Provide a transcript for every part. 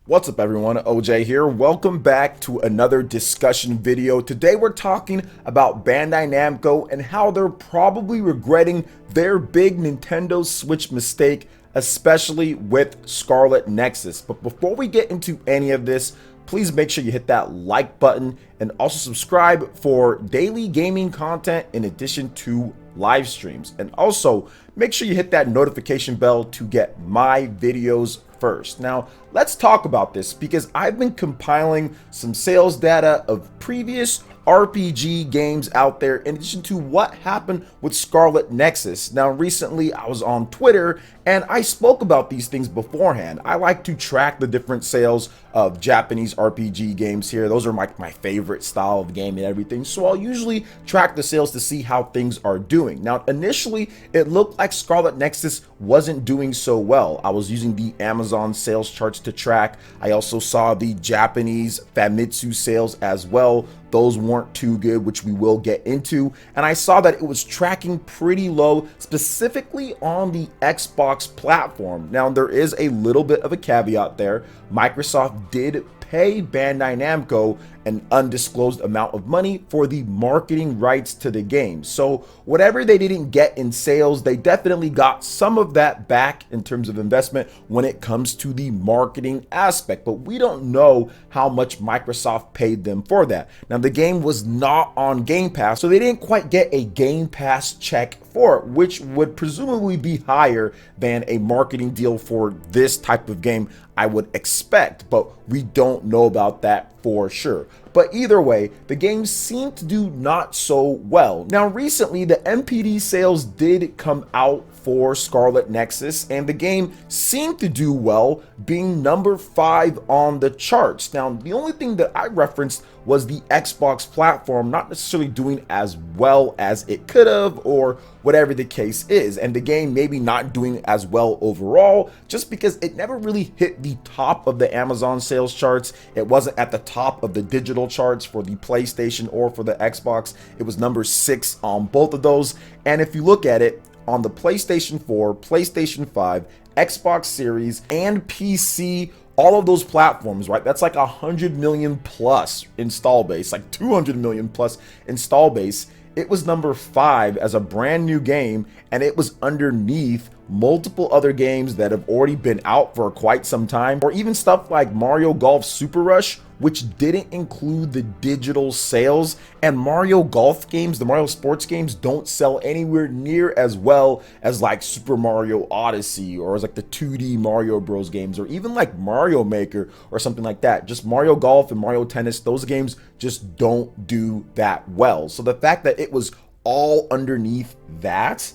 What's up everyone, OJ here. Welcome back to another discussion video. Today we're talking about Bandai Namco and how they're probably regretting their big Nintendo Switch mistake, especially with Scarlet Nexus. But before we get into any of this, please make sure you hit that like button and also subscribe for daily gaming content in addition to live streams. And also make sure you hit that notification bell to get my videos first. Now, let's talk about this because I've been compiling some sales data of previous RPG games out there in addition to what happened with Scarlet Nexus. Now, recently I was on Twitter and I spoke about these things beforehand. I like to track the different sales of Japanese RPG games here. Those are my favorite style of game and everything. So I'll usually track the sales to see how things are doing. Now, initially it looked like Scarlet Nexus wasn't doing so well. I was using the Amazon sales charts to track. I also saw the Japanese Famitsu sales as well. Those weren't too good, which we will get into. And I saw that it was tracking pretty low, specifically on the Xbox platform. Now, there is a little bit of a caveat there. Microsoft did pay Bandai Namco an undisclosed amount of money for the marketing rights to the game. So whatever they didn't get in sales, they definitely got some of that back in terms of investment when it comes to the marketing aspect. But we don't know how much Microsoft paid them for that. Now, the game was not on Game Pass, so they didn't quite get a Game Pass check for it, which would presumably be higher than a marketing deal for this type of game, I would expect, but we don't know about that for sure. But either way, the game seemed to do not so well. Now, recently, the NPD sales did come out for Scarlet Nexus, and the game seemed to do well, being number 5 on the charts. Now, the only thing that I referenced was the Xbox platform not necessarily doing as well as it could have, or whatever the case is, and the game maybe not doing as well overall, just because it never really hit the top of the Amazon sales charts. It wasn't at the top of the digital charts for the PlayStation or for the Xbox. It was number 6 on both of those. And if you look at it, on the PlayStation 4, PlayStation 5, Xbox Series, and PC, all of those platforms, right? That's like 100 million plus install base, like 200 million plus install base. It was number 5 as a brand new game, and it was underneath multiple other games that have already been out for quite some time, or even stuff like Mario Golf Super Rush, which didn't include the digital sales. And Mario Golf games, the Mario sports games, don't sell anywhere near as well as like Super Mario Odyssey, or as like the 2D Mario Bros games, or even like Mario Maker or something like that. Just Mario Golf and Mario Tennis, those games just don't do that well. So the fact that it was all underneath that,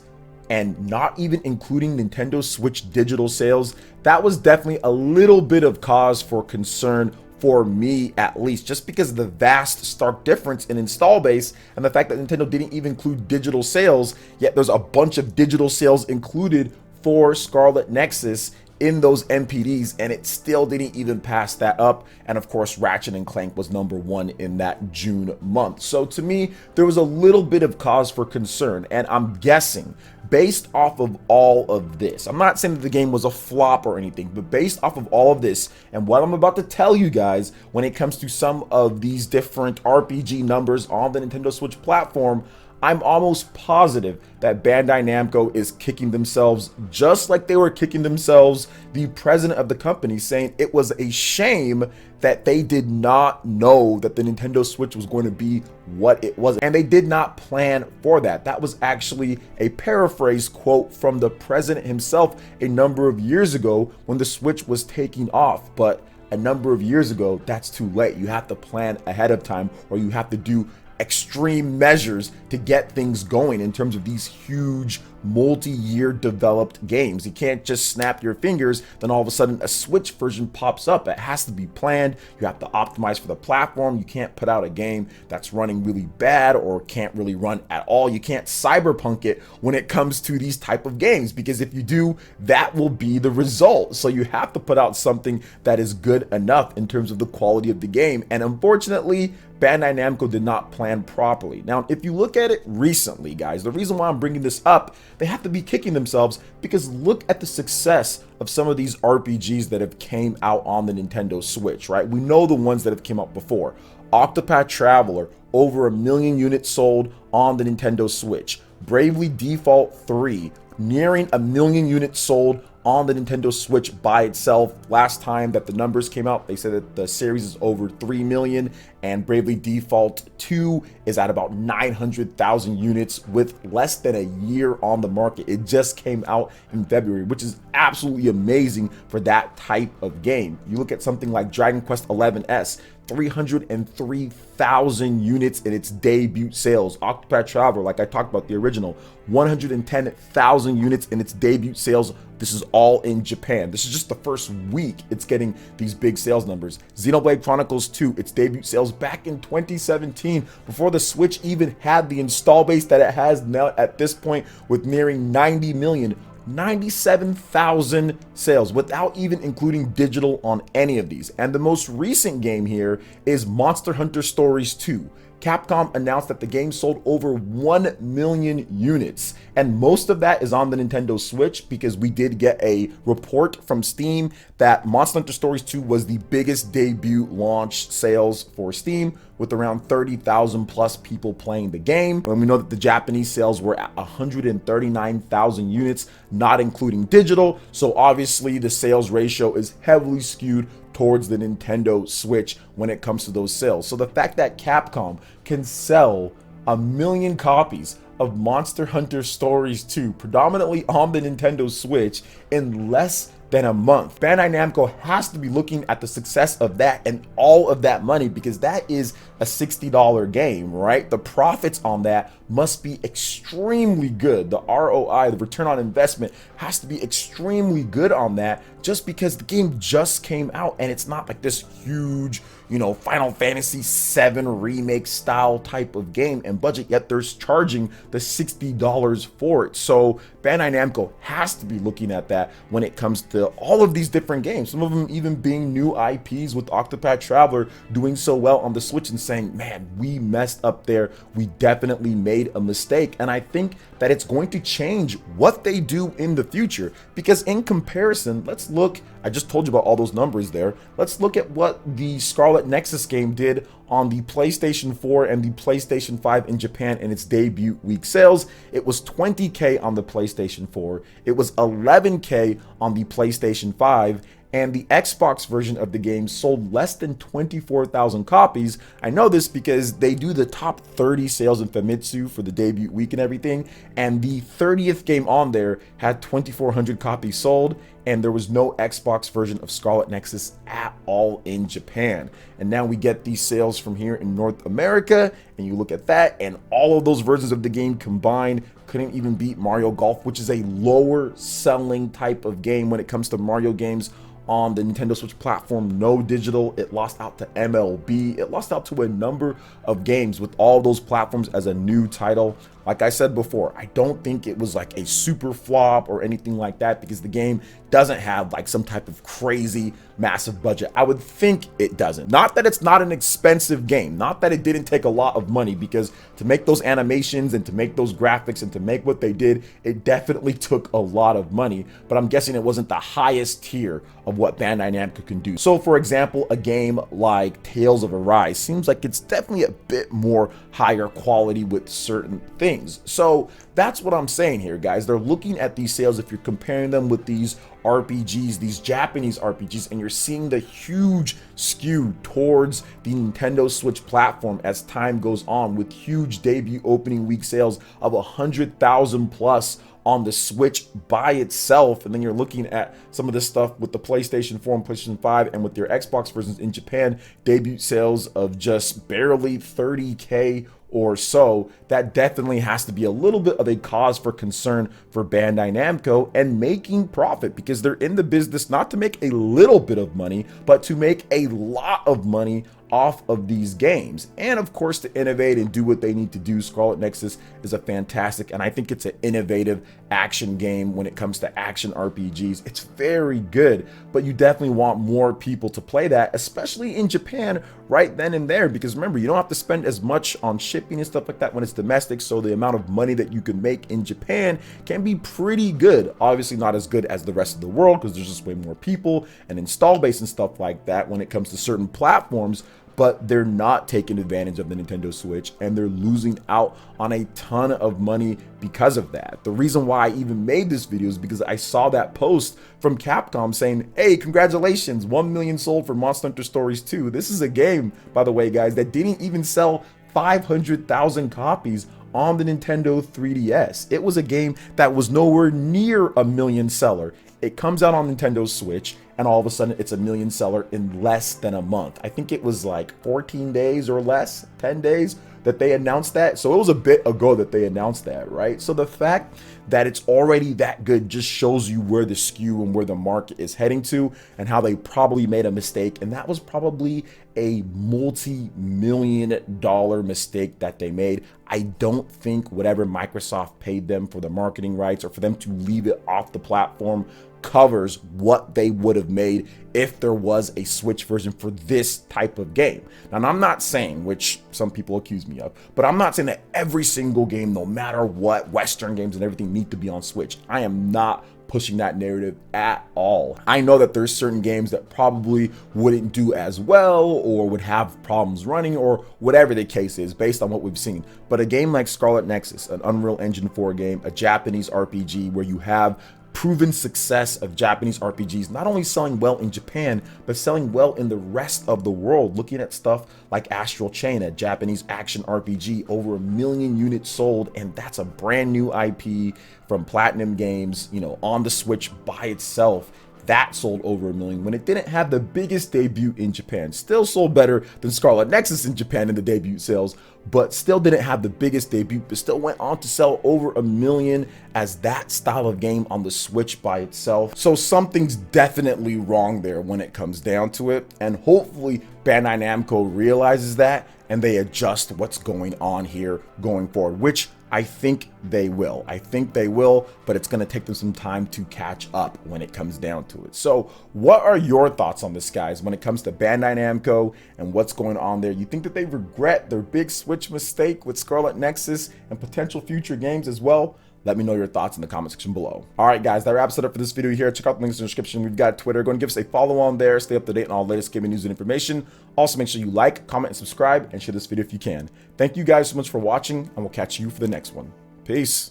and not even including Nintendo Switch digital sales, that was definitely a little bit of cause for concern for me, at least, just because of the vast stark difference in install base and the fact that Nintendo didn't even include digital sales, yet there's a bunch of digital sales included for Scarlet Nexus in those NPDs, and it still didn't even pass that up. And of course, Ratchet and Clank was number 1 in that June month. So to me, there was a little bit of cause for concern, and I'm guessing based off of all of this, I'm not saying that the game was a flop or anything, but based off of all of this and what I'm about to tell you guys when it comes to some of these different RPG numbers on the Nintendo Switch platform, I'm almost positive that Bandai Namco is kicking themselves just like they were kicking themselves, the president of the company, saying it was a shame that they did not know that the Nintendo Switch was going to be what it was, and they did not plan for that. That was actually a paraphrase quote from the president himself a number of years ago when the Switch was taking off. But a number of years ago, that's too late. You have to plan ahead of time, or you have to do extreme measures to get things going in terms of these huge multi-year developed games. You can't just snap your fingers, then all of a sudden a Switch version pops up. It has to be planned. You have to optimize for the platform. You can't put out a game that's running really bad or can't really run at all. You can't cyberpunk it when it comes to these type of games, because if you do, that will be the result. So you have to put out something that is good enough in terms of the quality of the game. And unfortunately, Bandai Namco did not plan properly. Now, if you look at it recently, guys, the reason why I'm bringing this up, they have to be kicking themselves because look at the success of some of these RPGs that have came out on the Nintendo Switch, right? We know the ones that have came out before. Octopath Traveler, over 1 million units sold on the Nintendo Switch. Bravely Default 3, nearing 1 million units sold on the Nintendo Switch by itself. Last time that the numbers came out, they said that the series is over 3 million, and Bravely Default 2 is at about 900,000 units with less than a year on the market. It just came out in February, which is absolutely amazing for that type of game. You look at something like Dragon Quest XI's, 303,000 units in its debut sales. Octopath Traveler, like I talked about the original, 110,000 units in its debut sales. This is all in Japan. This is just the first week it's getting these big sales numbers. Xenoblade Chronicles 2, its debut sales back in 2017, before the Switch even had the install base that it has now at this point, with nearing 90 million. 97,000 sales without even including digital on any of these. And the most recent game here is Monster Hunter Stories 2. Capcom announced that the game sold over 1 million units, and most of that is on the Nintendo Switch because we did get a report from Steam that Monster Hunter Stories 2 was the biggest debut launch sales for Steam, with around 30,000 plus people playing the game. And we know that the Japanese sales were at 139,000 units, not including digital, so obviously the sales ratio is heavily skewed towards the Nintendo Switch when it comes to those sales. So the fact that Capcom can sell 1 million copies of Monster Hunter Stories 2 predominantly on the Nintendo Switch in less than a month, Bandai Namco has to be looking at the success of that and all of that money, because that is a $60 game, right? The profits on that must be extremely good. The ROI, the return on investment, has to be extremely good on that, just because the game just came out and it's not like this huge, you know, Final Fantasy VII remake style type of game and budget, yet they're charging the $60 for it. So Bandai Namco has to be looking at that when it comes to all of these different games, some of them even being new IPs, with Octopath Traveler doing so well on the Switch, and saying, man, we messed up there, we definitely made a mistake. And I think that it's going to change what they do in the future, because in comparison, let's look, I just told you about all those numbers there, let's look at what the Scarlet Nexus game did on the PlayStation 4 and the PlayStation 5 in Japan in its debut week sales. It was 20K on the PlayStation 4, it was 11K on the PlayStation 5, and the Xbox version of the game sold less than 24,000 copies. I know this because they do the top 30 sales in Famitsu for the debut week and everything, and the 30th game on there had 2,400 copies sold, and there was no Xbox version of Scarlet Nexus at all in Japan. And now we get these sales from here in North America, and you look at that, and all of those versions of the game combined couldn't even beat Mario Golf, which is a lower selling type of game when it comes to Mario games on the Nintendo Switch platform. No digital. It lost out to MLB. It lost out to a number of games with all those platforms as a new title. Like I said before, I don't think it was like a super flop or anything like that, because the game doesn't have like some type of crazy massive budget. I would think it doesn't. Not that it's not an expensive game, not that it didn't take a lot of money, because to make those animations and to make those graphics and to make what they did, it definitely took a lot of money, but I'm guessing it wasn't the highest tier of what Bandai Namco can do. So for example, a game like Tales of Arise seems like it's definitely a bit more higher quality with certain things. So that's what I'm saying here, guys. They're looking at these sales, if you're comparing them with these RPGs, these Japanese RPGs, and you're seeing the huge skew towards the Nintendo Switch platform as time goes on, with huge debut opening week sales of 100,000 plus on the Switch by itself. And then you're looking at some of this stuff with the PlayStation 4 and PlayStation 5 and with their Xbox versions in Japan, debut sales of just barely 30K or so. That definitely has to be a little bit of a cause for concern for Bandai Namco and making profit, because they're in the business not to make a little bit of money, but to make a lot of money off of these games. And of course, to innovate and do what they need to do, Scarlet Nexus is a fantastic, and I think it's an innovative action game when it comes to action RPGs. It's very good, but you definitely want more people to play that, especially in Japan right then and there, because remember, you don't have to spend as much on shipping and stuff like that when it's domestic, so the amount of money that you can make in Japan can be pretty good. Obviously not as good as the rest of the world because there's just way more people and install base and stuff like that when it comes to certain platforms, but they're not taking advantage of the Nintendo Switch and they're losing out on a ton of money because of that. The reason why I even made this video is because I saw that post from Capcom saying, hey, congratulations, 1 million sold for Monster Hunter Stories 2. This is a game, by the way, guys, that didn't even sell 500,000 copies on the Nintendo 3DS. It was a game that was nowhere near a million seller. It comes out on Nintendo Switch and all of a sudden it's a million seller in less than a month. I think it was like 14 days or less, 10 days that they announced that. So it was a bit ago that they announced that, right? So the fact that it's already that good just shows you where the skew and where the market is heading to and how they probably made a mistake. And that was probably a multi-million dollar mistake that they made. I don't think whatever Microsoft paid them for the marketing rights or for them to leave it off the platform covers what they would have made if there was a Switch version for this type of game. Now, I'm not saying, which some people accuse me of, but I'm not saying that every single game, no matter what, Western games and everything need to be on Switch. I am not pushing that narrative at all. I know that there's certain games that probably wouldn't do as well or would have problems running or whatever the case is based on what we've seen. But a game like Scarlet Nexus, an Unreal Engine 4 game, a Japanese RPG where you have proven success of Japanese RPGs, not only selling well in Japan, but selling well in the rest of the world. Looking at stuff like Astral Chain, a Japanese action RPG, over 1 million units sold, and that's a brand new IP from Platinum Games, you know, on the Switch by itself. That sold over 1 million when it didn't have the biggest debut in Japan. Still sold better than Scarlet Nexus in Japan in the debut sales, but still didn't have the biggest debut, but still went on to sell over 1 million as that style of game on the Switch by itself. So something's definitely wrong there when it comes down to it, and hopefully Bandai Namco realizes that and they adjust what's going on here going forward, which I think they will. I think they will, but it's going to take them some time to catch up when it comes down to it. So what are your thoughts on this, guys, when it comes to Bandai Namco and what's going on there? You think that they regret their big Switch mistake with Scarlet Nexus and potential future games as well? Let me know your thoughts in the comment section below. All right, guys, that wraps it up for this video here. Check out the links in the description. We've got Twitter. Go and give us a follow on there. Stay up to date on all the latest gaming news and information. Also, make sure you like, comment, and subscribe, and share this video if you can. Thank you guys so much for watching, and we'll catch you for the next one. Peace.